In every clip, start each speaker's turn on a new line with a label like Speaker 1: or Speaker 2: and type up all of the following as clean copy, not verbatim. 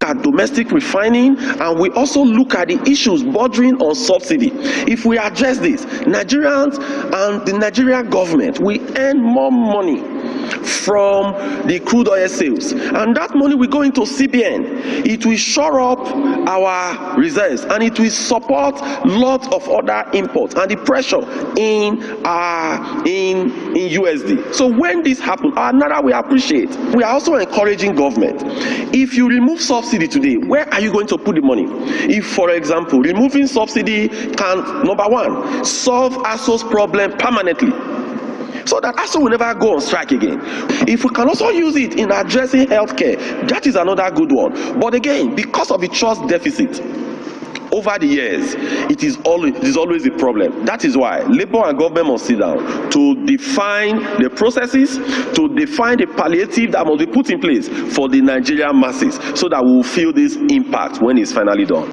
Speaker 1: at domestic refining, and we also look at the issues bordering on subsidy. If we address this, Nigerians and the Nigerian government will earn more money from the crude oil sales, and that money will go into CBN. It will shore up our reserves, and it will support lots of other imports and the pressure in USD. So when this happens, our Naira we appreciate. We are also encouraging government. If you remove subsidy today, where are you going to put the money? If, for example, removing subsidy can, number one, solve ASO's problem permanently, so that ASO will never go on strike again. If we can also use it in addressing healthcare, that is another good one. But again, because of the trust deficit over the years, it is always a problem. That is why Labour and government must sit down to define the processes, to define the palliative that must be put in place for the Nigerian masses, so that we will feel this impact when it's finally done.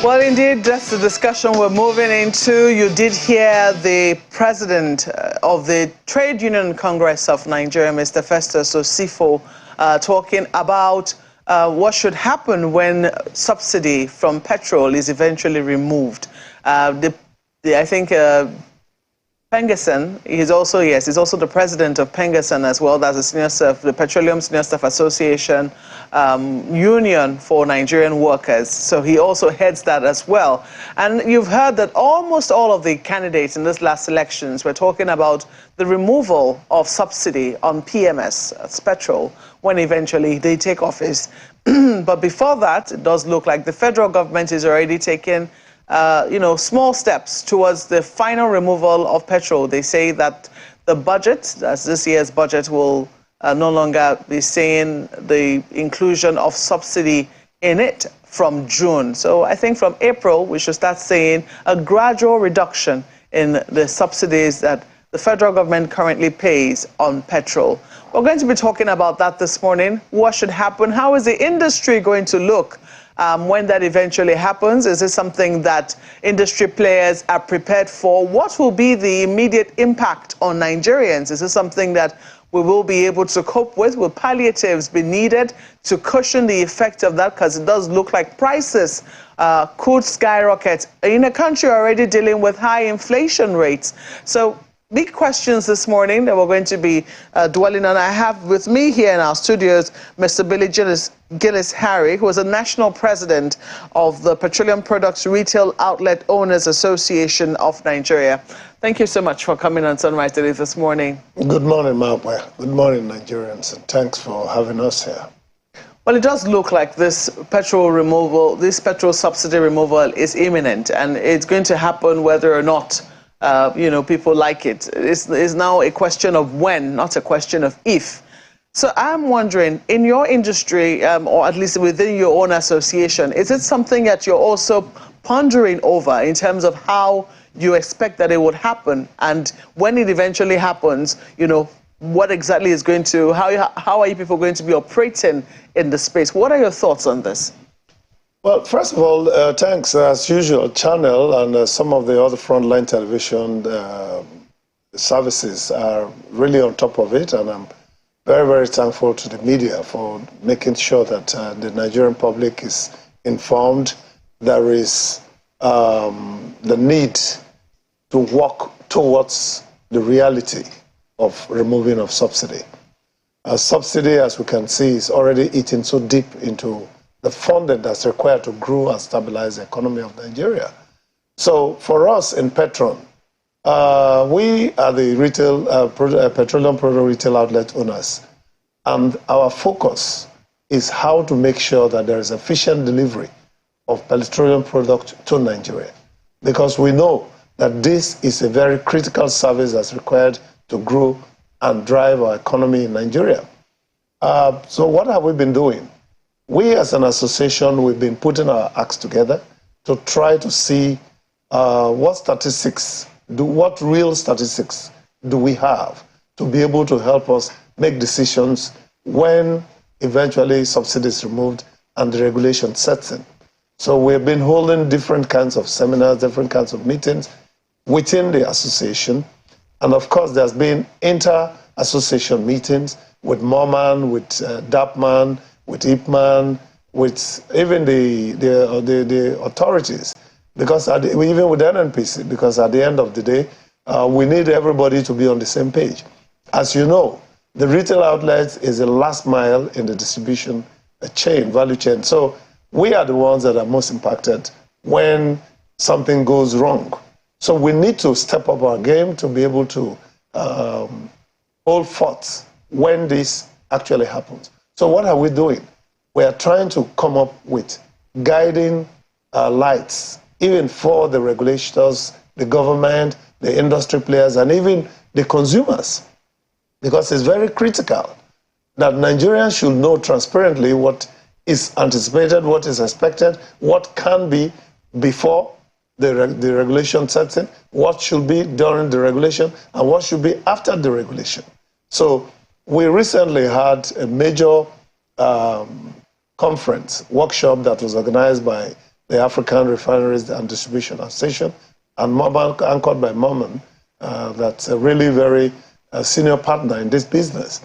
Speaker 2: Well, indeed, that's the discussion we're moving into. You did hear the president of the Trade Union Congress of Nigeria, Mr. Festus Osifo, talking about what should happen when subsidy from petrol is eventually removed. I think Pengerson, he's also the president of Pengerson as well. That's the Senior Staff, the Petroleum Senior Staff Association Union for Nigerian Workers. So he also heads that as well. And you've heard that almost all of the candidates in this last elections were talking about the removal of subsidy on PMS, that's petrol, when eventually they take office. But before that, it does look like the federal government is already taking small steps towards the final removal of petrol. They say that the budget, that's this year's budget, will no longer be seeing the inclusion of subsidy in it from June. So I think from April, we should start seeing a gradual reduction in the subsidies that the federal government currently pays on petrol. We're going to be talking about that this morning. What should happen? How is the industry going to look when that eventually happens? Is this something that industry players are prepared for? What will be the immediate impact on Nigerians? Is this something that we will be able to cope with? Will palliatives be needed to cushion the effect of that? Because it does look like prices could skyrocket in a country already dealing with high inflation rates. So big questions this morning that we're going to be dwelling on. I have with me here in our studios Mr. Billy Gillis Harry, who is a national president of the Petroleum Products Retail Outlet Owners Association of Nigeria. Thank you so much for coming on Sunrise Daily this morning.
Speaker 3: Good morning, Maupa. Good morning, Nigerians, and thanks for having us here.
Speaker 2: Well, it does look like this petrol subsidy removal is imminent, and it's going to happen whether or not people like it. It's now a question of when, not a question of if. So I'm wondering, in your industry, or at least within your own association, is it something that you're also pondering over in terms of how you expect that it would happen? And when it eventually happens, what exactly is going to, how are you people going to be operating in the space? What are your thoughts on this?
Speaker 3: Well, first of all, thanks, as usual, Channel and some of the other frontline television services are really on top of it, and I'm very, very thankful to the media for making sure that the Nigerian public is informed. There is the need to work towards the reality of removing of subsidy. Subsidy, as we can see, is already eating so deep into the funding that's required to grow and stabilize the economy of Nigeria. So for us in PETROAN, we are the petroleum product retail outlet owners, and our focus is how to make sure that there is efficient delivery of petroleum product to Nigeria, because we know that this is a very critical service that's required to grow and drive our economy in Nigeria. So what have we been doing? We as an association, we've been putting our acts together to try to see what real statistics do we have to be able to help us make decisions when eventually subsidy is removed and the regulation sets in. So we've been holding different kinds of seminars, different kinds of meetings within the association. And of course, there's been inter-association meetings with MOMAN, with DAPMAN, with IPMAN, with even the authorities, because even with NNPC, because at the end of the day, we need everybody to be on the same page. As you know, the retail outlet is the last mile in the distribution chain, value chain. So we are the ones that are most impacted when something goes wrong. So we need to step up our game to be able to hold forth when this actually happens. So what are we doing? We are trying to come up with guiding lights, even for the regulators, the government, the industry players, and even the consumers. Because it's very critical that Nigerians should know transparently what is anticipated, what is expected, what can be before the regulation sets in, what should be during the regulation, and what should be after the regulation. So we recently had a major conference, workshop that was organized by the African Refineries and Distribution Association and anchored by MOMAN, that's a really very senior partner in this business.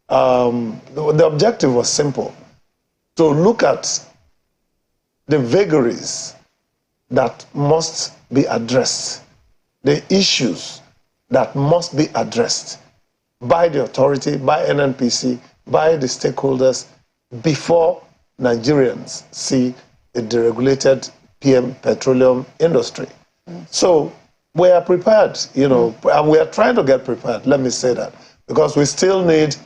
Speaker 3: The objective was simple: to look at the vagaries that must be addressed, the issues that must be addressed by the authority, by NNPC, by the stakeholders before Nigerians see a deregulated petroleum industry. So we are prepared, and we are trying to get prepared, let me say that, because we still need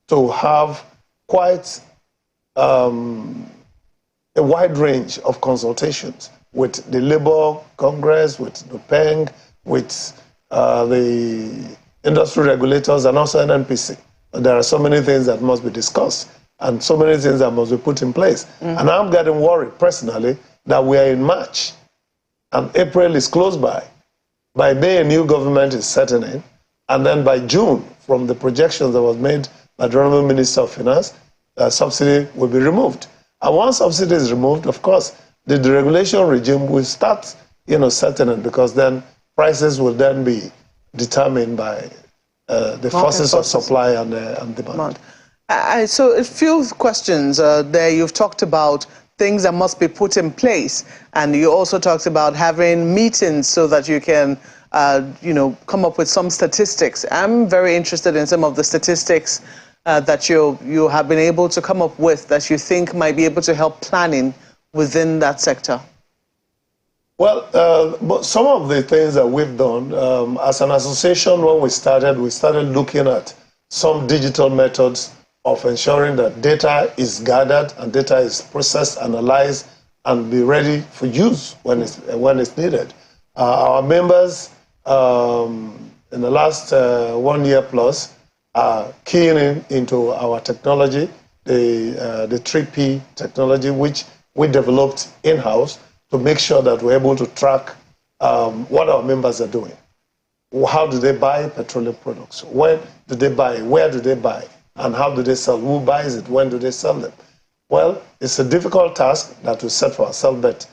Speaker 3: to have quite a wide range of consultations with the Labour Congress, with the PENG, with the industry regulators, and also NNPC. There are so many things that must be discussed and so many things that must be put in place. And I'm getting worried personally that we are in March and April is close by. By May, a new government is setting in, and then by June, from the projections that was made by the Honourable Minister of Finance, subsidy will be removed. And once subsidy is removed, of course, the deregulation regime will start, setting in, because then prices will then be determined by the forces of supply and demand.
Speaker 2: So a few questions there. You've talked about things that must be put in place, and you also talked about having meetings so that you can, come up with some statistics. I'm very interested in some of the statistics that you have been able to come up with that you think might be able to help planning within that sector.
Speaker 3: Well, but some of the things that we've done as an association, when we started looking at some digital methods of ensuring that data is gathered and data is processed, analyzed, and be ready for use when it's needed. Our members in the last 1 year plus are keying into our technology, the 3P technology, which we developed in-house to make sure that we're able to track what our members are doing. How do they buy petroleum products? When do they buy? Where do they buy? And how do they sell? Who buys it? When do they sell them? Well, it's a difficult task that we set for ourselves, but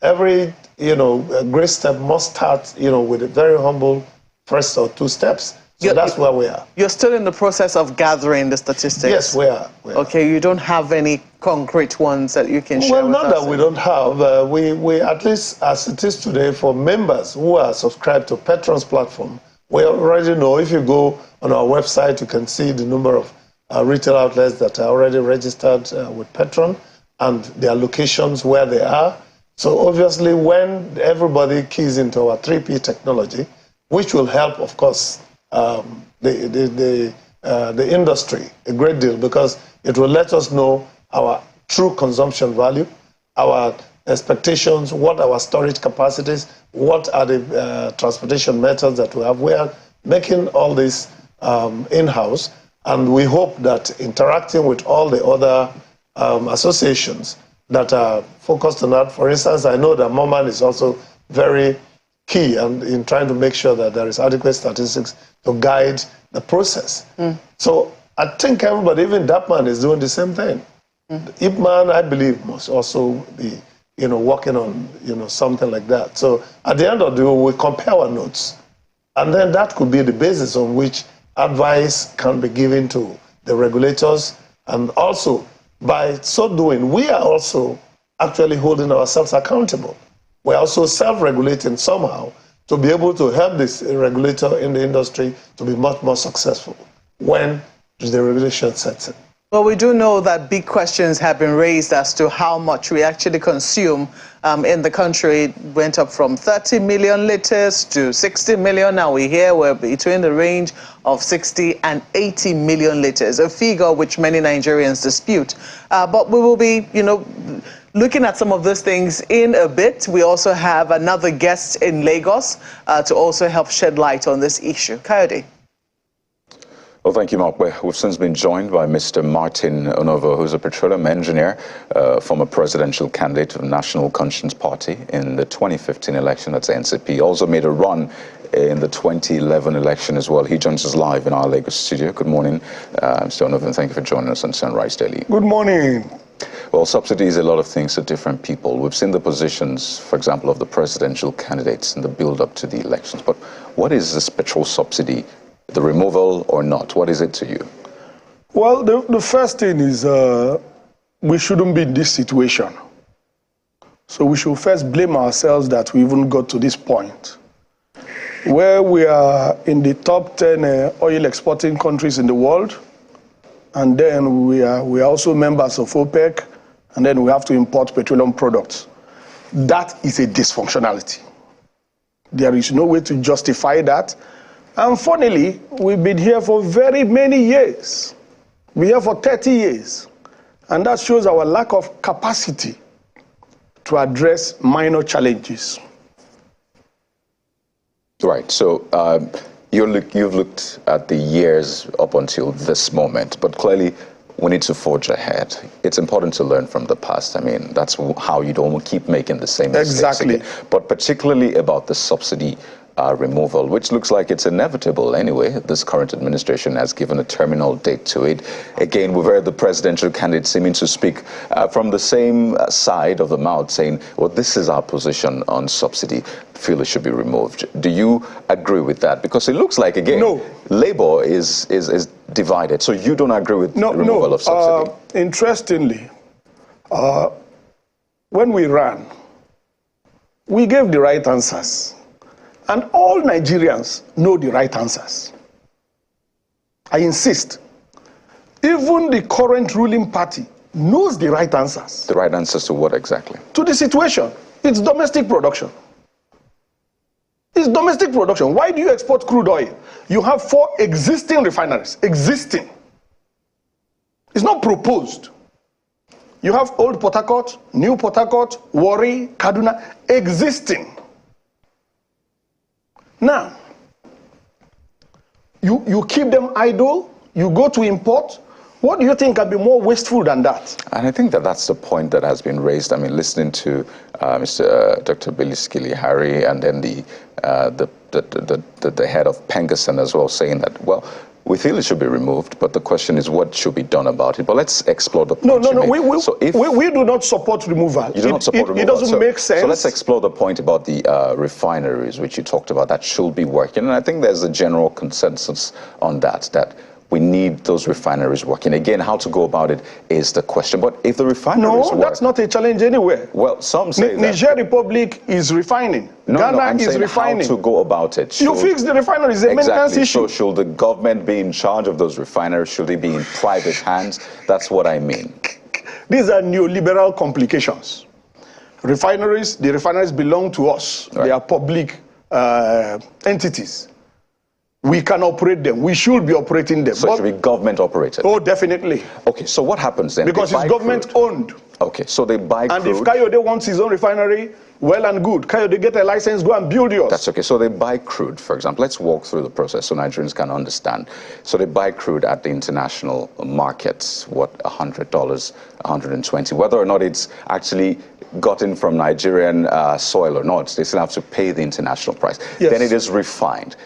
Speaker 3: every a great step must start with a very humble first or two steps. So that's where we are. You're
Speaker 2: still in the process of gathering the statistics?
Speaker 3: Yes, we are.
Speaker 2: Okay, you don't have any concrete ones that you can share with us?
Speaker 3: Well, not that we don't have. We at least, as it is today, for members who are subscribed to PETROAN's platform, we already know. If you go on our website, you can see the number of retail outlets that are already registered with PETROAN and their locations where they are. So obviously, when everybody keys into our 3P technology, which will help, of course, the industry a great deal, because it will let us know our true consumption value, our expectations, what are our storage capacities, what are the transportation methods that we have. We are making all this in-house, and we hope that interacting with all the other associations that are focused on that. For instance, I know that MOMAN is also very key and in trying to make sure that there is adequate statistics to guide the process. So I think everybody, even DAPMAN, is doing the same thing. IPMAN, I believe, must also be, working on, something like that. So at the end of the day, we compare our notes, and then that could be the basis on which advice can be given to the regulators. And also, by so doing, we are also actually holding ourselves accountable. We're also self-regulating somehow to be able to help this regulator in the industry to be much more successful when the regulation sets in.
Speaker 2: Well, we do know that big questions have been raised as to how much we actually consume in the country. It went up from 30 million liters to 60 million. Now we're between the range of 60 and 80 million liters, a figure which many Nigerians dispute. But we will be, looking at some of those things in a bit. We also have another guest in Lagos to also help shed light on this issue. Coyote.
Speaker 4: Well, thank you, Mark. We've since been joined by Mr. Martin Onovo, who's a petroleum engineer, former presidential candidate of the National Conscience Party in the 2015 election. That's NCP. Also made a run in the 2011 election as well. He joins us live in our Lagos studio. Good morning, Mr. Onovo, and thank you for joining us on Sunrise Daily.
Speaker 5: Good morning.
Speaker 4: Well, subsidy is a lot of things to different people. We've seen the positions, for example, of the presidential candidates in the build-up to the elections. But what is this petrol subsidy? The removal or not? What is it to you?
Speaker 5: Well, the first thing is we shouldn't be in this situation. So we should first blame ourselves that we even got to this point, where we are in the top 10 oil exporting countries in the world, and then we are also members of OPEC, and then we have to import petroleum products. That is a dysfunctionality. There is no way to justify that. And funnily, we've been here for very many years. We're here for 30 years. And that shows our lack of capacity to address minor challenges.
Speaker 4: Right. So you've looked at the years up until this moment, but clearly we need to forge ahead. It's important to learn from the past. I mean, that's how you don't keep making the same mistakes
Speaker 5: Exactly.
Speaker 4: again. But particularly about the subsidy removal, which looks like it's inevitable anyway. This current administration has given a terminal date to it. Again, we've heard the presidential candidate seeming to speak from the same side of the mouth, saying, well, this is our position on subsidy. Feel it should be removed. Do you agree with that? Because it looks like, again,
Speaker 5: No.
Speaker 4: Labour is divided. So you don't agree with the removal of subsidy?
Speaker 5: Interestingly, when we ran, we gave the right answers. And all Nigerians know the right answers. I insist. Even the current ruling party knows the right answers.
Speaker 4: The right answers to what exactly?
Speaker 5: To the situation. It's domestic production. It's domestic production. Why do you export crude oil? You have 4 existing refineries. Existing. It's not proposed. You have Old Port Harcourt, New Port Harcourt, Warri, Kaduna. Existing. Now, you keep them idle, you go to import. What do you think can be more wasteful than that?
Speaker 4: And I think that that's the point that has been raised. I mean, listening to Dr. Billy Skili-Harry and then the head of Pengasan as well, saying that, well, we feel it should be removed, but the question is what should be done about it. But let's explore the point.
Speaker 5: No, we do not support removal.
Speaker 4: You do not support removal.
Speaker 5: It doesn't make sense.
Speaker 4: So let's explore the point about the refineries, which you talked about, that should be working. And I think there's a general consensus on that we need those refineries working. Again, how to go about it is the question. But if the refineries work...
Speaker 5: No, that's not a challenge anywhere.
Speaker 4: Well, some say that...
Speaker 5: Niger Republic is refining. Ghana is refining.
Speaker 4: How to go about it.
Speaker 5: You fix the refineries, it's a maintenance issue.
Speaker 4: So should the government be in charge of those refineries? Should they be in private hands? That's what I mean.
Speaker 5: These are neoliberal complications. The refineries belong to us. Right. They are public entities. We can operate them. We should be operating them.
Speaker 4: So it should be government operated?
Speaker 5: Oh, definitely.
Speaker 4: Okay, so what happens then?
Speaker 5: Because it's government owned.
Speaker 4: Okay, so they buy
Speaker 5: and
Speaker 4: crude.
Speaker 5: And if Kayode wants his own refinery, well and good. Kayode, get a license, go and build yours.
Speaker 4: That's okay. So they buy crude, for example. Let's walk through the process so Nigerians can understand. So they buy crude at the international markets, what, $100, $120. Whether or not it's actually gotten from Nigerian soil or not, they still have to pay the international price.
Speaker 5: Yes.
Speaker 4: Then it is refined.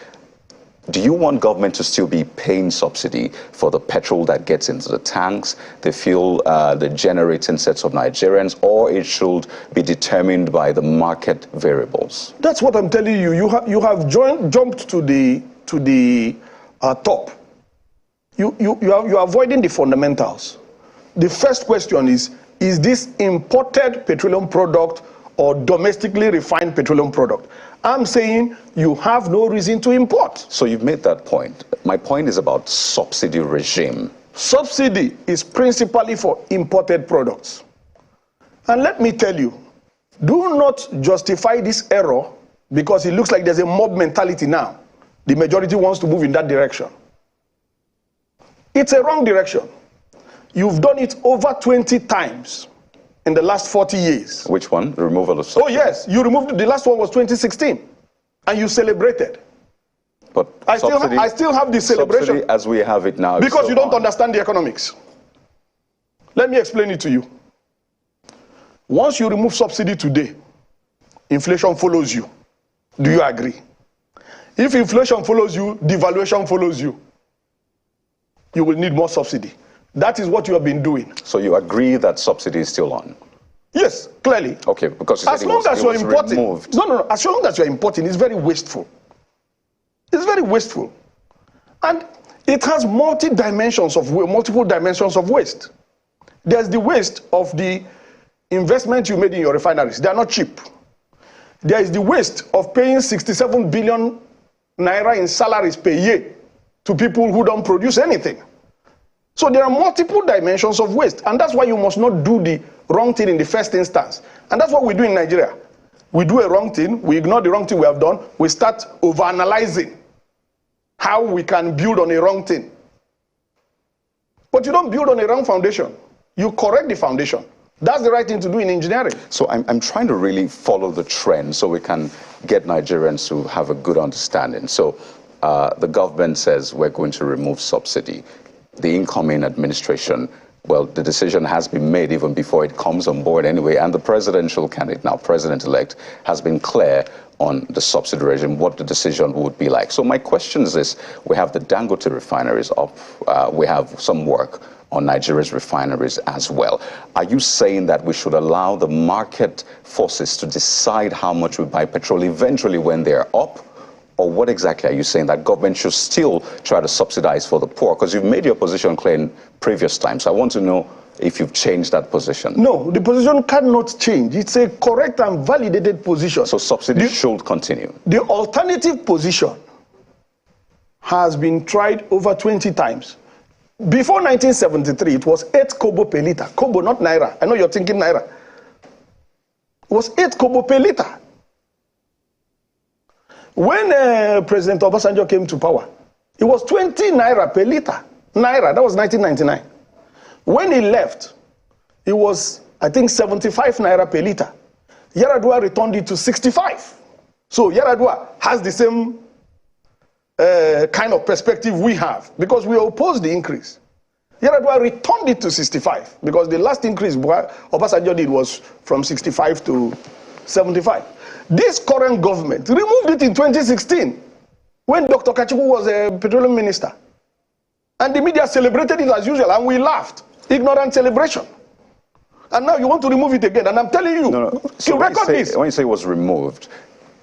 Speaker 4: Do you want government to still be paying subsidy for the petrol that gets into the tanks, the fuel, the generating sets of Nigerians, or it should be determined by the market variables?
Speaker 5: That's what I'm telling you. You have jumped to the top. You're avoiding the fundamentals. The first question is this imported petroleum product or domestically refined petroleum product? I'm saying you have no reason to import.
Speaker 4: So you've made that point. My point is about subsidy regime.
Speaker 5: Subsidy is principally for imported products. And let me tell you, do not justify this error because it looks like there's a mob mentality now. The majority wants to move in that direction. It's a wrong direction. You've done it over 20 times in the last 40 years.
Speaker 4: Which one? The removal of subsidy?
Speaker 5: Oh yes, you removed, the last one was 2016, and you celebrated.
Speaker 4: But
Speaker 5: I still have the celebration.
Speaker 4: Subsidy as we have it now.
Speaker 5: Because you don't understand the economics. Let me explain it to you. Once you remove subsidy today, inflation follows you. Do you agree? If inflation follows you, devaluation follows you. You will need more subsidy. That is what you have been doing.
Speaker 4: So you agree that subsidy is still on?
Speaker 5: Yes, clearly.
Speaker 4: Okay, because
Speaker 5: as long as you're importing, no, as long as you're importing, it's very wasteful. It's very wasteful, and it has multiple dimensions of waste. There's the waste of the investment you made in your refineries. They are not cheap. There is the waste of paying 67 billion naira in salaries per year to people who don't produce anything. So there are multiple dimensions of waste, and that's why you must not do the wrong thing in the first instance. And that's what we do in Nigeria. We do a wrong thing, we ignore the wrong thing we have done, we start overanalyzing how we can build on a wrong thing. But you don't build on a wrong foundation. You correct the foundation. That's the right thing to do in engineering.
Speaker 4: So I'm trying to really follow the trend so we can get Nigerians to have a good understanding. So the government says we're going to remove subsidy. The incoming administration, well, the decision has been made even before it comes on board anyway, and the presidential candidate, now president-elect, has been clear on the subsidy regime, what the decision would be like. So my question is this: we have the Dangote refineries up, we have some work on Nigeria's refineries as well. Are you saying that we should allow the market forces to decide how much we buy petrol eventually when they're up? Or what exactly are you saying, that government should still try to subsidize for the poor? Because you've made your position clear in previous times. So I want to know if you've changed that position.
Speaker 5: No, the position cannot change. It's a correct and validated position.
Speaker 4: So subsidy should continue.
Speaker 5: The alternative position has been tried over 20 times. Before 1973, it was 8 kobo per liter. Kobo, not naira. I know you're thinking naira. It was 8 kobo per liter. When President Obasanjo came to power, it was 20 naira per liter. Naira, that was 1999. When he left, it was, I think, 75 naira per liter. Yar'Adua returned it to 65. So Yar'Adua has the same kind of perspective we have, because we oppose the increase. Yar'Adua returned it to 65, because the last increase Obasanjo did was from 65 to 75. This current government removed it in 2016 when Dr. Kachiku was a petroleum minister. And the media celebrated it as usual, and we laughed. Ignorant celebration. And now you want to remove it again, and I'm telling you,
Speaker 4: So
Speaker 5: to record this.
Speaker 4: When you say it was removed,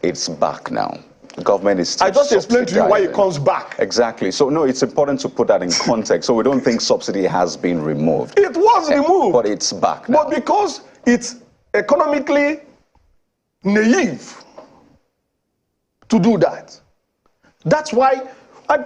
Speaker 4: it's back now. The government is still
Speaker 5: I just explained to you why it comes back.
Speaker 4: Exactly. So no, it's important to put that in context, so we don't think subsidy has been removed.
Speaker 5: It was removed.
Speaker 4: But it's back now.
Speaker 5: But because it's economically naive to do that. That's why,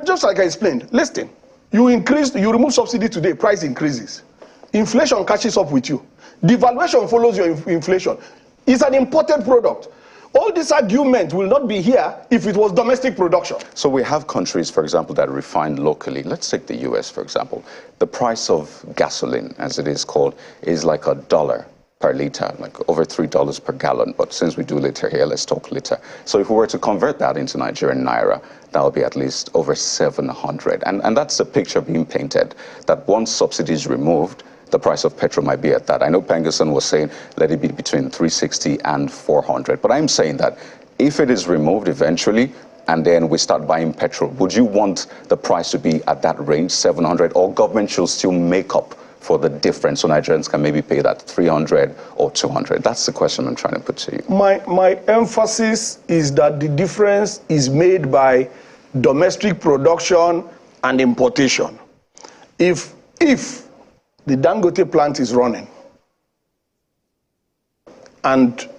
Speaker 5: just like I explained, listen, you remove subsidy today, price increases. Inflation catches up with you. Devaluation follows your inflation. It's an imported product. All this argument will not be here if it was domestic production.
Speaker 4: So we have countries, for example, that refine locally. Let's take the US, for example. The price of gasoline, as it is called, is like $1 per liter, like over $3 per gallon. But since we do liter here, let's talk liter. So if we were to convert that into Nigerian naira, that would be at least over 700. And that's the picture being painted, that once subsidy is removed, the price of petrol might be at that. I know Pengerson was saying, let it be between 360 and 400. But I'm saying that if it is removed eventually, and then we start buying petrol, would you want the price to be at that range, 700, or government should still make up for the difference so Nigerians can maybe pay that 300 or 200? That's the question I'm trying to put to you.
Speaker 5: My emphasis is that the difference is made by domestic production and importation. If the Dangote plant is running and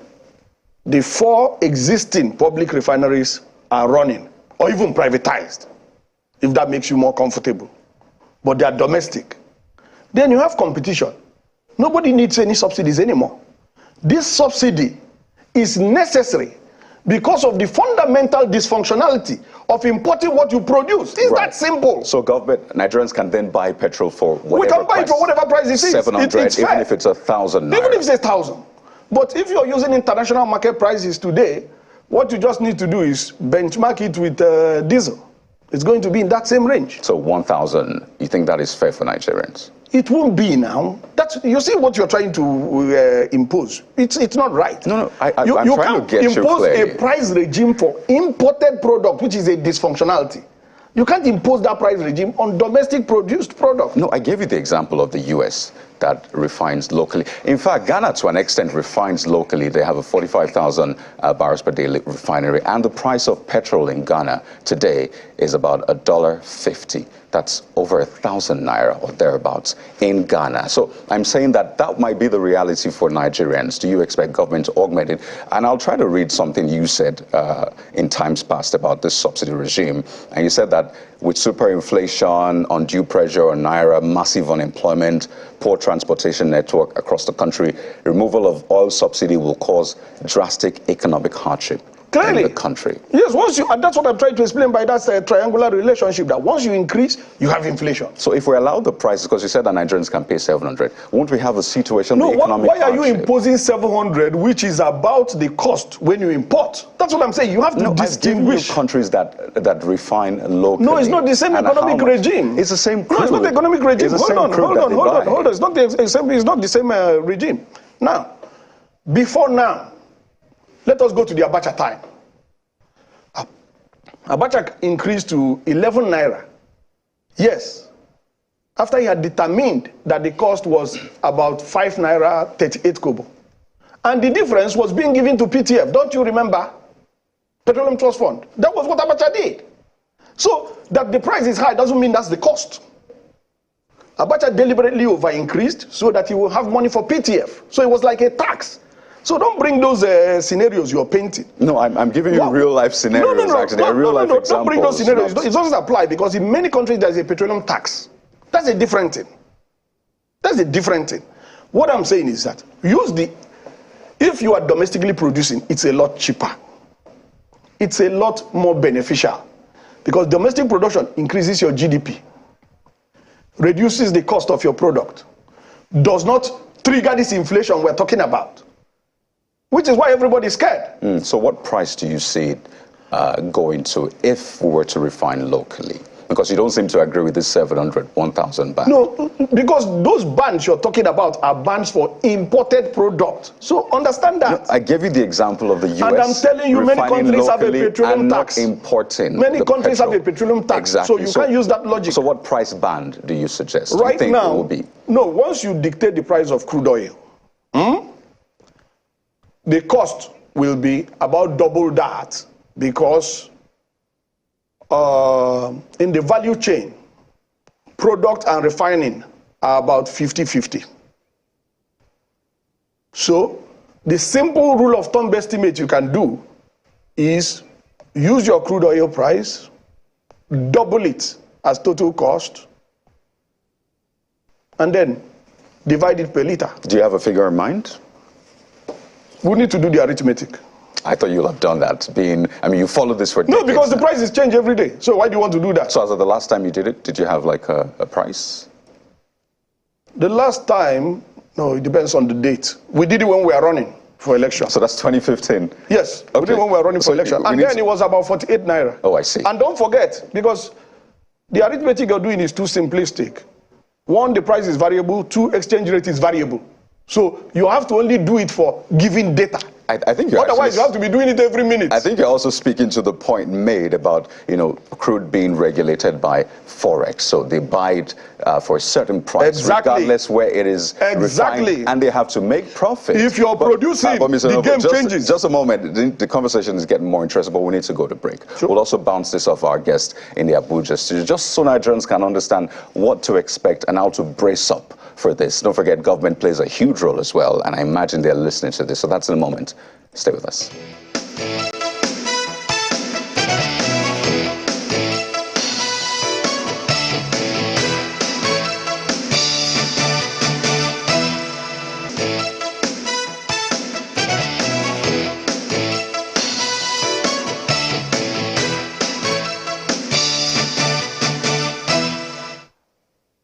Speaker 5: the 4 existing public refineries are running, or even privatized, if that makes you more comfortable, but they are domestic, then you have competition. Nobody needs any subsidies anymore. This subsidy is necessary because of the fundamental dysfunctionality of importing what you produce. It's that simple.
Speaker 4: So Nigerians can then buy petrol for whatever
Speaker 5: we can buy
Speaker 4: price,
Speaker 5: it for whatever price it is.
Speaker 4: 700,
Speaker 5: it's
Speaker 4: even
Speaker 5: fair.
Speaker 4: if it's 1,000 naira.
Speaker 5: Even if it's 1,000. But if you're using international market prices today, what you just need to do is benchmark it with diesel. It's going to be in that same range.
Speaker 4: So 1,000, you think that is fair for Nigerians?
Speaker 5: It won't be now. You see what you're trying to impose. It's not right.
Speaker 4: No, I'm trying to get you
Speaker 5: impose
Speaker 4: clearly.
Speaker 5: a price regime for imported product, which is a dysfunctionality. You can't impose that price regime on domestic produced product.
Speaker 4: No, I gave you the example of the US that refines locally. In fact, Ghana, to an extent, refines locally. They have a 45,000 barrels per day refinery, and the price of petrol in Ghana today is about $1.50. That's over 1,000 naira or thereabouts in Ghana. So I'm saying that that might be the reality for Nigerians. Do you expect government to augment it? And I'll try to read something you said in times past about this subsidy regime. And you said that with superinflation, undue pressure on naira, massive unemployment, poor transportation network across the country, removal of oil subsidy will cause drastic economic hardship.
Speaker 5: Clearly.
Speaker 4: In the country.
Speaker 5: Yes, and that's what I'm trying to explain by that triangular relationship, that once you increase, you have inflation.
Speaker 4: So if we allow the prices, because you said that Nigerians can pay 700, won't we have a situation
Speaker 5: No,
Speaker 4: of economic
Speaker 5: why are you
Speaker 4: hardship?
Speaker 5: imposing 700, which is about the cost when you import? That's what I'm saying. You have to distinguish.
Speaker 4: You countries that refine locally.
Speaker 5: No, it's not the same economic regime.
Speaker 4: It's the same crude.
Speaker 5: No, it's not the economic regime. Hold on. It's not the same regime. Now, before now, let us go to the Abacha time. Abacha increased to 11 naira. Yes. After he had determined that the cost was about 5 naira 38 kobo. And the difference was being given to PTF. Don't you remember? Petroleum Trust Fund. That was what Abacha did. So that the price is high doesn't mean that's the cost. Abacha deliberately over-increased so that he will have money for PTF. So it was like a tax. So don't bring those scenarios you're painting.
Speaker 4: No, I'm giving you real-life scenarios, actually. Real-life examples. Don't bring those scenarios. It doesn't apply because in many countries there's a petroleum tax. That's a different thing. That's a different thing. What I'm saying is that if you are domestically producing, it's a lot cheaper. It's a lot more beneficial because domestic production increases your GDP, reduces the cost of your product, does not trigger this inflation we're talking about, which is why everybody's scared. So what price do you see it going to if we were to refine locally? Because you don't seem to agree with this 700, 1,000 ban.
Speaker 5: No, because those bans you're talking about are bans for imported product. So understand that.
Speaker 4: No, I gave you the example of the US.
Speaker 5: And I'm telling you, many countries have a petroleum tax.
Speaker 4: Not importing
Speaker 5: many countries have a petroleum tax.
Speaker 4: Exactly.
Speaker 5: So you can't use that logic.
Speaker 4: So what price band do you suggest?
Speaker 5: Right
Speaker 4: do you think
Speaker 5: now,
Speaker 4: it will be?
Speaker 5: No, once you dictate the price of crude oil, the cost will be about double that because in the value chain, product and refining are about 50-50. So the simple rule of thumb estimate you can do is use your crude oil price, double it as total cost, and then divide it per liter.
Speaker 4: Do you have a figure in mind?
Speaker 5: We need to do the arithmetic.
Speaker 4: I thought you'll have done that. I mean, you follow this for decades.
Speaker 5: No, because the prices change every day. So why do you want to do that?
Speaker 4: So as of the last time you did it, did you have like a price?
Speaker 5: The last time, no, it depends on the date. We did it when we were running for election.
Speaker 4: So that's 2015?
Speaker 5: Yes,
Speaker 4: okay.
Speaker 5: We did it when we were running for election. And then it was about 48 naira.
Speaker 4: Oh, I see.
Speaker 5: And don't forget, because the arithmetic you're doing is too simplistic. One, the price is variable. Two, exchange rate is variable. So you have to only do it for giving data.
Speaker 4: I think you're
Speaker 5: Otherwise, you have to be doing it every minute.
Speaker 4: I think you're also speaking to the point made about, crude being regulated by Forex. So they buy it for a certain price, regardless where it is refined, and they have to make profit.
Speaker 5: If you're producing, the game changes.
Speaker 4: Just a moment. The conversation is getting more interesting, but we need to go to break. Sure. We'll also bounce this off our guest in the Abuja studio, just so Nigerians can understand what to expect and how to brace up for this. Don't forget, government plays a huge role as well, and I imagine they're listening to this. So that's in a moment. Stay with us.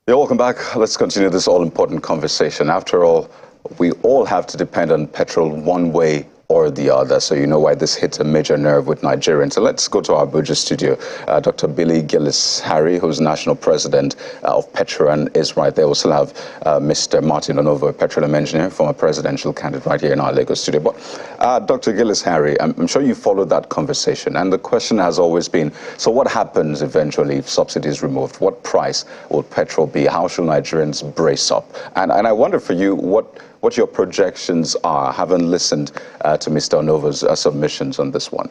Speaker 4: Yeah, welcome back. Let's continue this all-important conversation. After all, we all have to depend on petrol one way or the other, so you know why this hits a major nerve with Nigerians. So let's go to our Abuja studio. Dr. Billy Gillis-Harry, who's national president of PETROAN, is right there. We'll still have Mr. Martin Onovo, a petroleum engineer, former presidential candidate, right here in our Lagos studio. But Dr. Gillis-Harry, I'm sure you followed that conversation, and the question has always been, so what happens eventually if subsidy is removed? What price will petrol be? How should Nigerians brace up? And I wonder for you, what your projections are, having listened to Mr. Onovo's submissions on this one.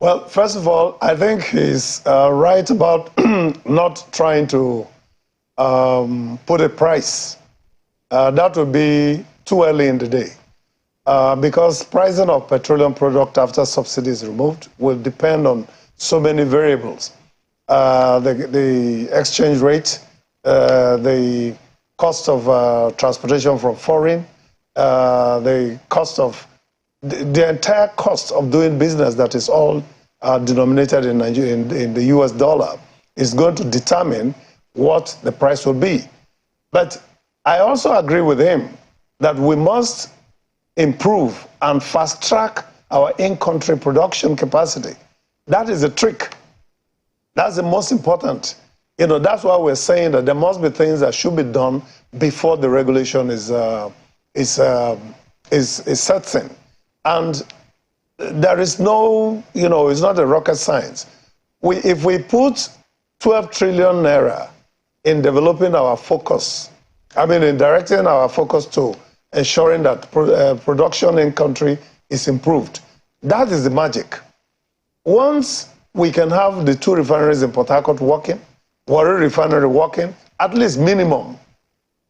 Speaker 3: Well, first of all, I think he's right about not trying to put a price. That would be too early in the day. Because pricing of petroleum product after subsidy is removed will depend on so many variables. The exchange rate, the cost of transportation from foreign, the cost of the entire cost of doing business that is all denominated in Nigeria, in the US dollar, is going to determine what the price will be. But I also agree with him that we must improve and fast track our in-country production capacity. That is the trick. That's the most important. That's why we're saying that there must be things that should be done before the regulation is set in. And there is no, it's not a rocket science. If we put 12 trillion naira in developing our focus, in directing our focus to ensuring that production in country is improved, that is the magic. Once we can have the 2 refineries in Port Harcourt working, Warri refinery working, at least minimum,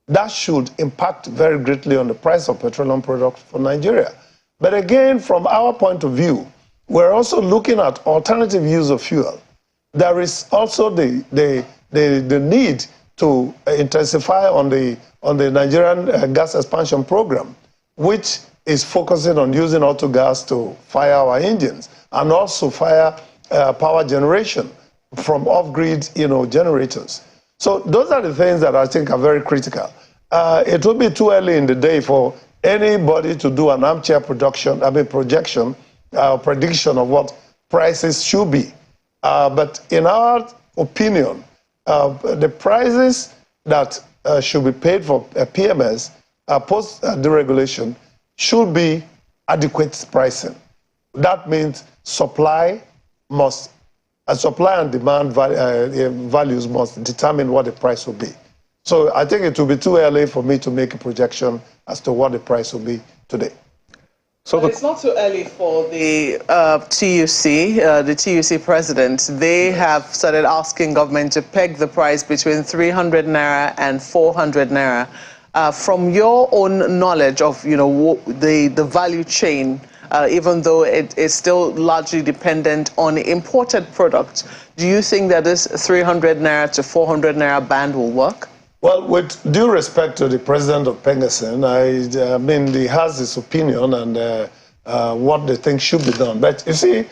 Speaker 3: that should impact very greatly on the price of petroleum products for Nigeria. But again, from our point of view, we're also looking at alternative use of fuel. There is also the need to intensify on the Nigerian gas expansion program, which is focusing on using auto gas to fire our engines and also fire power generation from off-grid, generators. So those are the things that I think are very critical. It will be too early in the day for anybody to do an armchair projection of what prices should be. But in our opinion, the prices that should be paid for PMS post deregulation should be adequate pricing. That means supply and demand values must determine what the price will be. So I think it will be too early for me to make a projection as to what the price will be today.
Speaker 2: So it's not too early for the TUC president. They have started asking government to peg the price between 300 naira and 400 naira. From your own knowledge of, the value chain, even though it is still largely dependent on imported products, do you think that this 300 naira to 400 naira band will work?
Speaker 3: Well, with due respect to the president of Pengasen, I mean, he has his opinion and what they think should be done. But you see,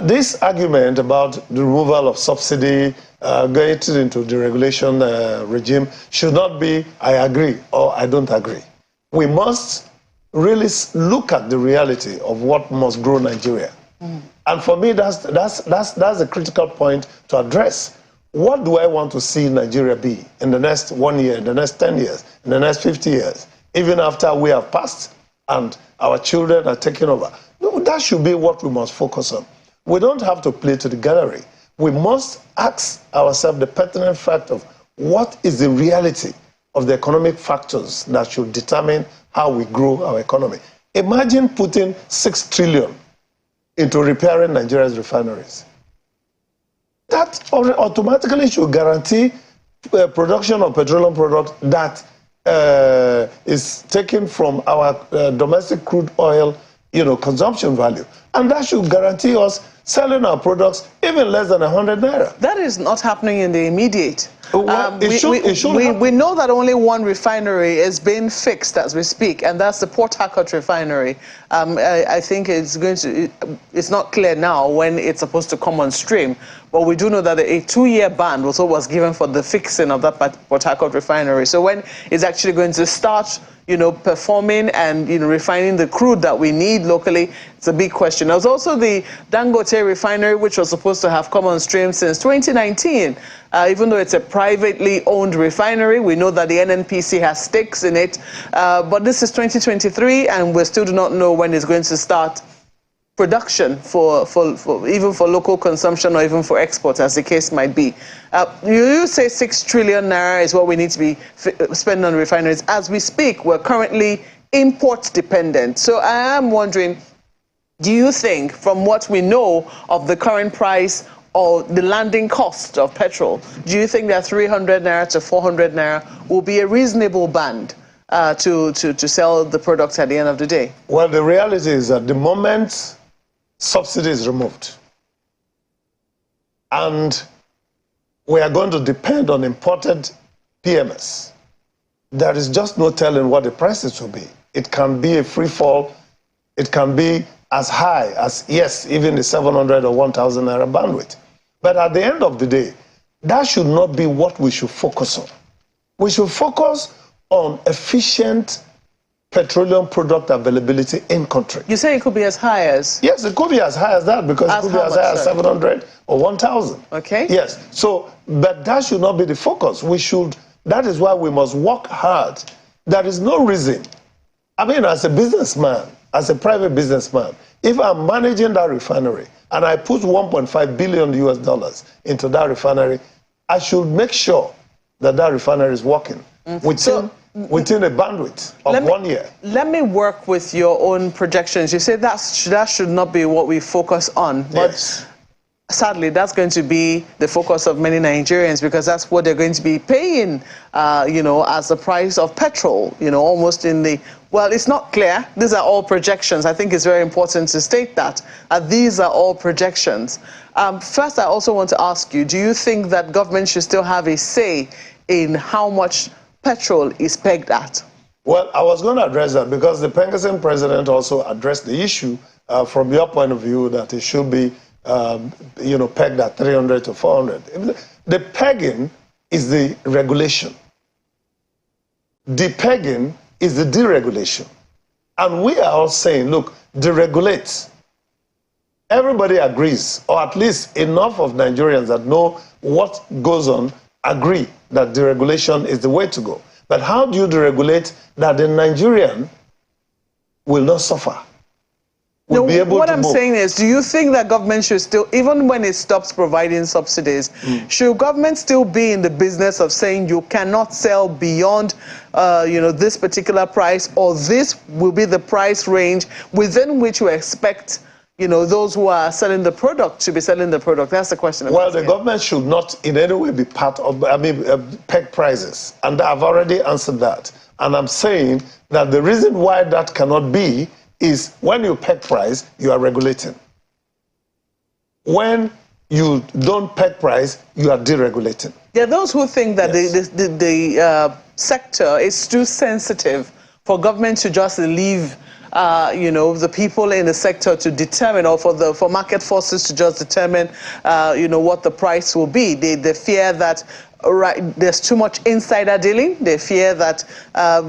Speaker 3: this argument about the removal of subsidy, going into the regulation regime should not be, I agree or I don't agree. We must really look at the reality of what must grow Nigeria. And for me, that's a critical point to address. What do I want to see Nigeria be in the next 1 year, in the next 10 years, in the next 50 years, even after we have passed and our children are taking over? No, that should be what we must focus on. We don't have to play to the gallery. We must ask ourselves the pertinent fact of what is the reality of the economic factors that should determine how we grow our economy. Imagine putting 6 trillion into repairing Nigeria's refineries. That automatically should guarantee production of petroleum products that is taken from our domestic crude oil, consumption value. And that should guarantee us selling our products even less than 100 naira.
Speaker 2: That is not happening in the immediate.
Speaker 3: Well,
Speaker 2: we know that only one refinery is being fixed as we speak, and that's the Port Harcourt refinery. I think it's not clear now when it's supposed to come on stream, but we do know that a 2-year ban was given for the fixing of that Port Harcourt refinery. So when it's actually going to start, performing and refining the crude that we need locally, it's a big question. There's also the Dangote refinery, which was supposed to have come on stream since 2019. Even though it's a privately owned refinery, we know that the NNPC has stakes in it. But this is 2023, and we still do not know when it's going to start production for even for local consumption or even for export, as the case might be. You say 6 trillion naira is what we need to be spending on refineries. As we speak, we're currently import dependent. So I am wondering, do you think, from what we know of the current price or the landing cost of petrol, do you think that 300 naira to 400 naira will be a reasonable band to sell the products at the end of the day?
Speaker 3: Well, the reality is that the moment subsidy is removed and we are going to depend on imported PMS, there is just no telling what the prices will be. It can be a free fall. It can be as high as, yes, even the 700 or 1,000 naira bandwidth. But at the end of the day, that should not be what we should focus on. We should focus on efficient petroleum product availability in country.
Speaker 2: You say it could be as high as?
Speaker 3: Yes, it could be as high as that, because it could be as high as 700 or 1,000.
Speaker 2: Okay.
Speaker 3: Yes. So, but that should not be the focus. That is why we must work hard. There is no reason. I mean, as a businessman, as a private businessman, if I'm managing that refinery and I put $1.5 billion into that refinery, I should make sure that that refinery is working within a bandwidth of 1 year. Let
Speaker 2: me work with your own projections. You say that should not be what we focus on. But yes, sadly, that's going to be the focus of many Nigerians, because that's what they're going to be paying, as the price of petrol, almost in the... Well, it's not clear. These are all projections. I think it's very important to state that. These are all projections. First, I also want to ask you, do you think that government should still have a say in how much petrol is pegged at?
Speaker 3: Well, I was going to address that, because the Pengasen president also addressed the issue from your point of view that it should be pegged at 300 to 400. The pegging is the regulation. Depegging is the deregulation. And we are all saying, look, deregulate. Everybody agrees, or at least enough of Nigerians that know what goes on agree that deregulation is the way to go. But how do you deregulate that the Nigerian will not suffer?
Speaker 2: What I'm saying is, do you think that government should still, even when it stops providing subsidies, should government still be in the business of saying you cannot sell beyond, this particular price, or this will be the price range within which you expect, those who are selling the product to be selling the product? That's the question.
Speaker 3: Well, the government should not in any way be part of, peg prices. And I've already answered that. And I'm saying that the reason why that cannot be is when you peg price, you are regulating. When you don't peg price, you are deregulating.
Speaker 2: There are those who think that
Speaker 3: Yes.
Speaker 2: the sector is too sensitive for government to just leave, you know, the people in the sector to determine, or for market forces to just determine, you know, what the price will be. They fear that there's too much insider dealing. They fear that,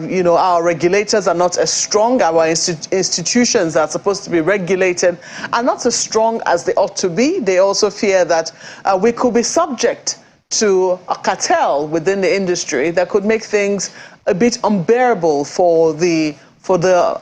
Speaker 2: you know, our regulators are not as strong. Our institutions that are supposed to be regulated are not as strong as they ought to be. They also fear that we could be subject to a cartel within the industry that could make things a bit unbearable for the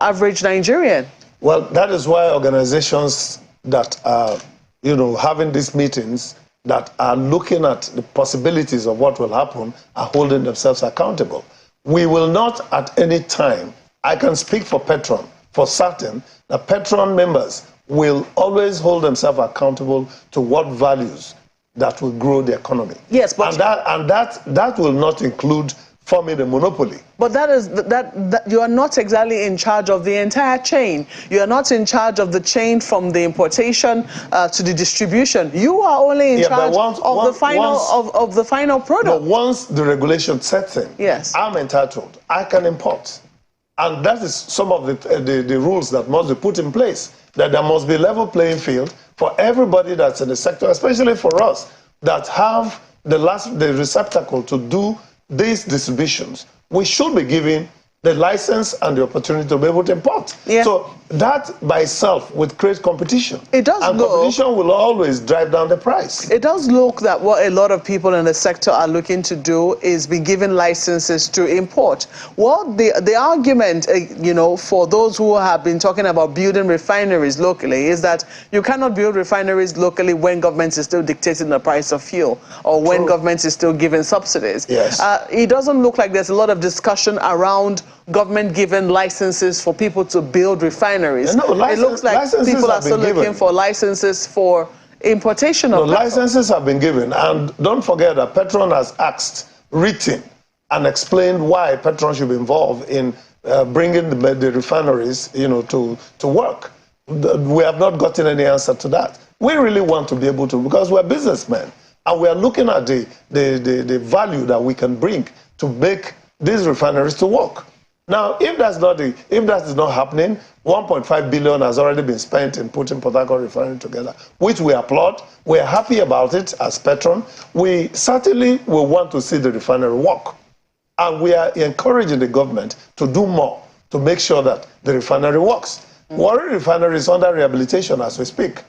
Speaker 2: average Nigerian.
Speaker 3: Well, that is why organizations that are, you know, having these meetings, that are looking at the possibilities of what will happen, are holding themselves accountable. We will not at any time, I can speak for PETROAN, for certain, that PETROAN members will always hold themselves accountable to what values that will grow the economy.
Speaker 2: Yes, but
Speaker 3: that will not include forming a monopoly.
Speaker 2: But that you are not exactly in charge of the entire chain. You are not in charge of the chain from the importation to the distribution. You are only in charge of the final product.
Speaker 3: But once the regulation sets in,
Speaker 2: yes,
Speaker 3: I'm entitled. I can import. And that is some of the rules that must be put in place, that there must be a level playing field for everybody that's in the sector, especially for us that have the receptacle to do these distributions. We should be given the license and the opportunity to be able to import.
Speaker 2: Yeah.
Speaker 3: So that by itself would create competition.
Speaker 2: It does.
Speaker 3: And competition will always drive down the price.
Speaker 2: It does look that what a lot of people in the sector are looking to do is be given licenses to import. Well, the argument, you know, for those who have been talking about building refineries locally is that you cannot build refineries locally when government is still dictating the price of fuel, or when government is still giving subsidies.
Speaker 3: Yes.
Speaker 2: It doesn't look like there's a lot of discussion around government giving licenses for people to build refineries.
Speaker 3: No,
Speaker 2: it looks like people are still looking for licenses for importation of petrol.
Speaker 3: Licenses have been given, and don't forget that PETROAN has asked, written, and explained why PETROAN should be involved in bringing the refineries, you know, to work. We have not gotten any answer to that. We really want to be able to, because we're businessmen, and we are looking at the value that we can bring to make these refineries to work. Now, if that is not happening, 1.5 billion has already been spent in putting Port Harcourt refinery together, which we applaud. We are happy about it as PETROAN. We certainly will want to see the refinery work. And we are encouraging the government to do more to make sure that the refinery works. Warri Refinery is under rehabilitation as we speak.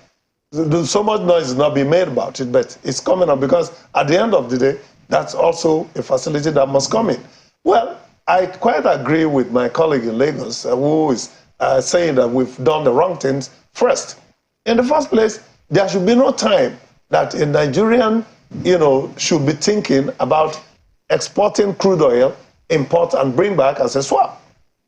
Speaker 3: So much noise is not being made about it, but it's coming up, because at the end of the day, that's also a facility that must come in. Well, I quite agree with my colleague in Lagos who is saying that we've done the wrong things first. In the first place, there should be no time that a Nigerian, you know, should be thinking about exporting crude oil, import and bring back as a swap.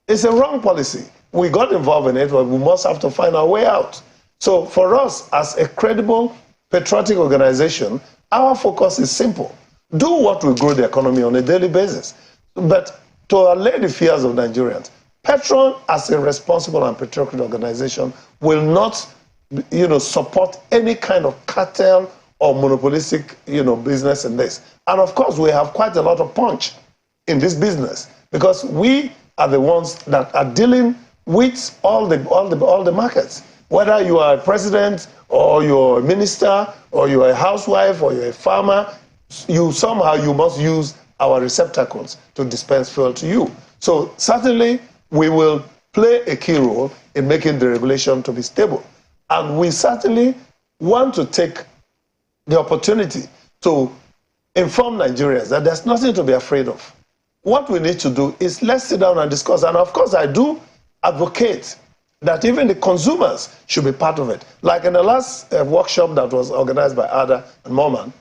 Speaker 3: It's a wrong policy. We got involved in it, but we must have to find our way out. So for us, as a credible patriotic organization, our focus is simple. Do what will grow the economy on a daily basis. But to allay the fears of Nigerians, PETROAN, as a responsible and patriotic organization, will not, you know, support any kind of cartel or monopolistic, you know, business in this. And of course, we have quite a lot of punch in this business, because we are the ones that are dealing with all the markets. Whether you are a president, or you're a minister, or you're a housewife, or you're a farmer, you must use our receptacles to dispense fuel to you. So certainly we will play a key role in making the regulation to be stable. And we certainly want to take the opportunity to inform Nigerians that there's nothing to be afraid of. What we need to do is let's sit down and discuss. And of course, I do advocate that even the consumers should be part of it. Like in the last workshop that was organized by Ada and Moman,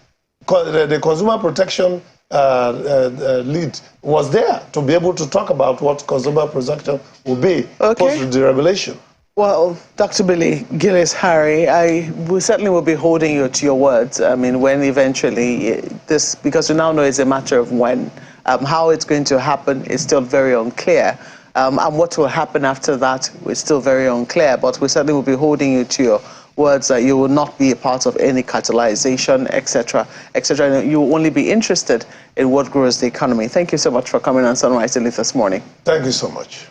Speaker 3: the consumer protection lead was there to be able to talk about what consumer protection will be post the regulation.
Speaker 2: Well, Dr. Billy Gillis-Harry, we certainly will be holding you to your words. I mean, when eventually this, because we now know it's a matter of when, how it's going to happen is still very unclear. And what will happen after that is still very unclear, but we certainly will be holding you to your words that you will not be a part of any catalyzation, etc., etc. You will only be interested in what grows the economy. Thank you so much for coming on Sunrise Daily this morning.
Speaker 3: Thank you so much.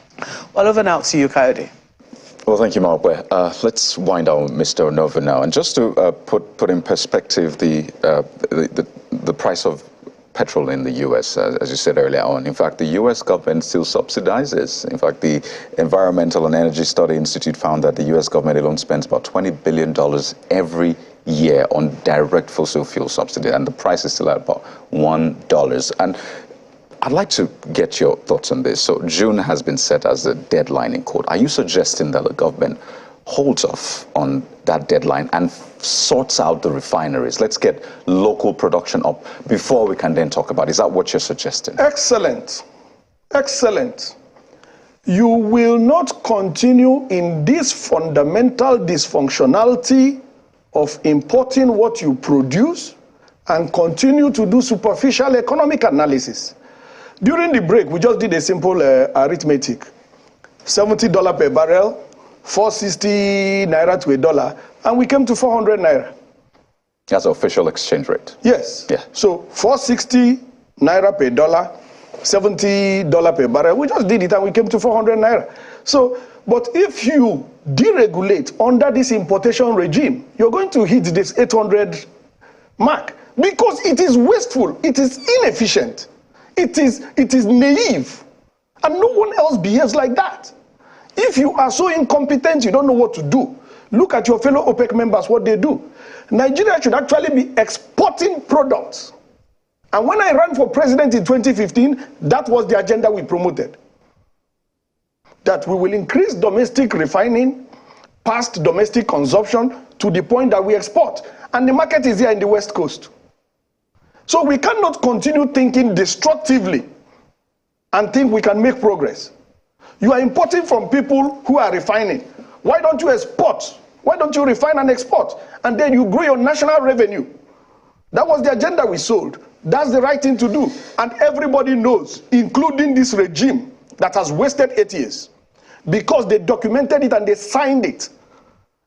Speaker 2: Well, over now to you, Coyote.
Speaker 4: Well, thank you, Mawpe. Let's wind down Mr. Onova now. And just to put in perspective the price of petrol in the U.S., as you said earlier on. In fact, the U.S. government still subsidizes. In fact, the Environmental and Energy Study Institute found that the U.S. government alone spends about $20 billion every year on direct fossil fuel subsidy, and the price is still at about $1. And I'd like to get your thoughts on this. So June has been set as the deadline in court. Are you suggesting that the government holds off on that deadline and sorts out the refineries? Let's get local production up before we can then talk about it. Is that what you're suggesting?
Speaker 5: Excellent. Excellent. You will not continue in this fundamental dysfunctionality of importing what you produce and continue to do superficial economic analysis. During the break, we just did a simple arithmetic. $70 per barrel, 460 naira to $1, and we came to 400 naira.
Speaker 4: That's the official exchange rate.
Speaker 5: Yes.
Speaker 4: Yeah.
Speaker 5: So 460 naira per dollar, $70 per barrel. We just did it and we came to 400 naira. So, but if you deregulate under this importation regime, you're going to hit this 800 mark because it is wasteful, it is inefficient, it is naive, and no one else behaves like that. If you are so incompetent, you don't know what to do. Look at your fellow OPEC members, what they do. Nigeria should actually be exporting products. And when I ran for president in 2015, that was the agenda we promoted. That we will increase domestic refining, past domestic consumption to the point that we export. And the market is here in the West Coast. So we cannot continue thinking destructively and think we can make progress. You are importing from people who are refining. Why don't you export? Why don't you refine and export? And then you grow your national revenue. That was the agenda we sold. That's the right thing to do. And everybody knows, including this regime that has wasted 8 years, because they documented it and they signed it.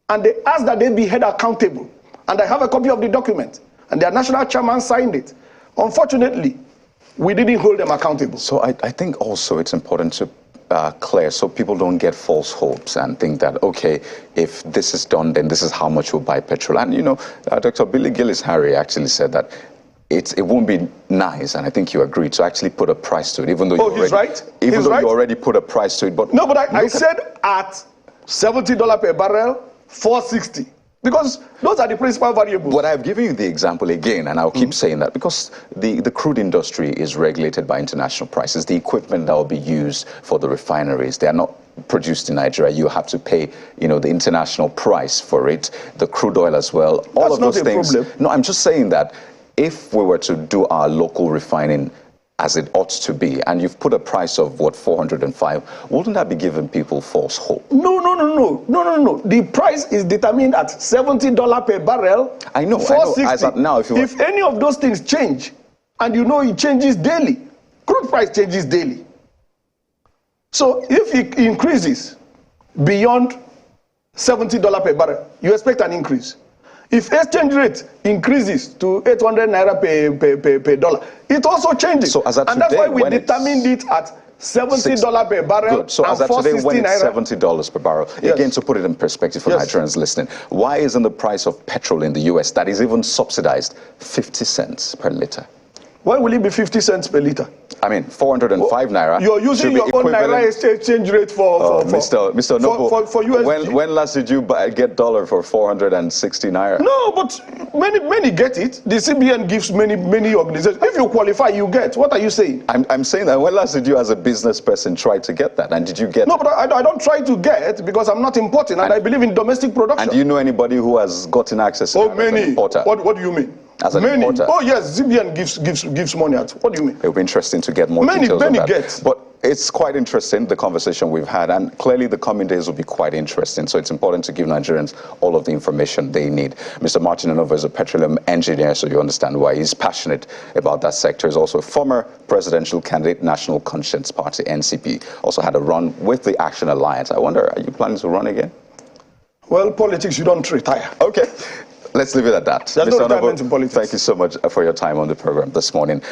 Speaker 5: And they asked that they be held accountable. And I have a copy of the document. And their national chairman signed it. Unfortunately, we didn't hold them accountable.
Speaker 4: So I think also it's important to clear so people don't get false hopes and think that, okay, if this is done, then this is how much we'll buy petrol. And, you know, Dr. Billy Gillis-Harry actually said that it won't be nice, and I think you agreed, to actually put a price to it, even though you already put a price to it. But
Speaker 5: no, but I said at $70 per barrel, 460. Because those are the principal variables.
Speaker 4: But I've given you the example again, and I'll keep saying that, because the crude industry is regulated by international prices. The equipment that will be used for the refineries, they are not produced in Nigeria. You have to pay, you know, the international price for it, the crude oil as well. All of those things. Problem. No, I'm just saying that if we were to do our local refining as it ought to be, and you've put a price of, what, 405, wouldn't that be giving people false hope?
Speaker 5: No. The price is determined at $70 per barrel.
Speaker 4: I know.
Speaker 5: 460.
Speaker 4: As of now, if
Speaker 5: any of those things change, and you know it changes daily, crude price changes daily. So if it increases beyond $70 per barrel, you expect an increase. If exchange rate increases to 800 naira per dollar, it also changes.
Speaker 4: So as of
Speaker 5: and
Speaker 4: today,
Speaker 5: that's why we determined it at $70 per barrel.
Speaker 4: Good. So as of today, when it's $70 per barrel, yes. Again, to put it in perspective for Nigerians listening, why isn't the price of petrol in the US, that is even subsidized, 50 cents per liter?
Speaker 5: Why will it be 50 cents per liter?
Speaker 4: I mean, 405 naira.
Speaker 5: You're using your own naira exchange rate for
Speaker 4: Mr. Noble,
Speaker 5: for USD.
Speaker 4: When last did you get dollar for 460 naira?
Speaker 5: No, but many get it. The CBN gives many organizations. If you qualify, you get. What are you saying?
Speaker 4: I'm saying that when last did you, as a business person, try to get that? And did you get?
Speaker 5: No, but I don't try to get because I'm not importing, and I believe in domestic production.
Speaker 4: And do you know anybody who has gotten access to that as an importer?
Speaker 5: What do you mean?
Speaker 4: As an importer?
Speaker 5: Oh yes, CBN gives money out. What do you mean?
Speaker 4: It would be interesting to get more details on that.
Speaker 5: Get.
Speaker 4: But it's quite interesting, the conversation we've had, and clearly the coming days will be quite interesting. So it's important to give Nigerians all of the information they need. Mr. Martin Onova is a petroleum engineer, so you understand why he's passionate about that sector. He's also a former presidential candidate, National Conscience Party, NCP. Also had a run with the Action Alliance. I wonder, are you planning to run again?
Speaker 5: Well, politics, you don't retire.
Speaker 4: Okay. Let's leave it at that.
Speaker 5: There's no
Speaker 4: Mr.
Speaker 5: retirement
Speaker 4: Honorable,
Speaker 5: in politics.
Speaker 4: thank you so much for your time on the program this morning.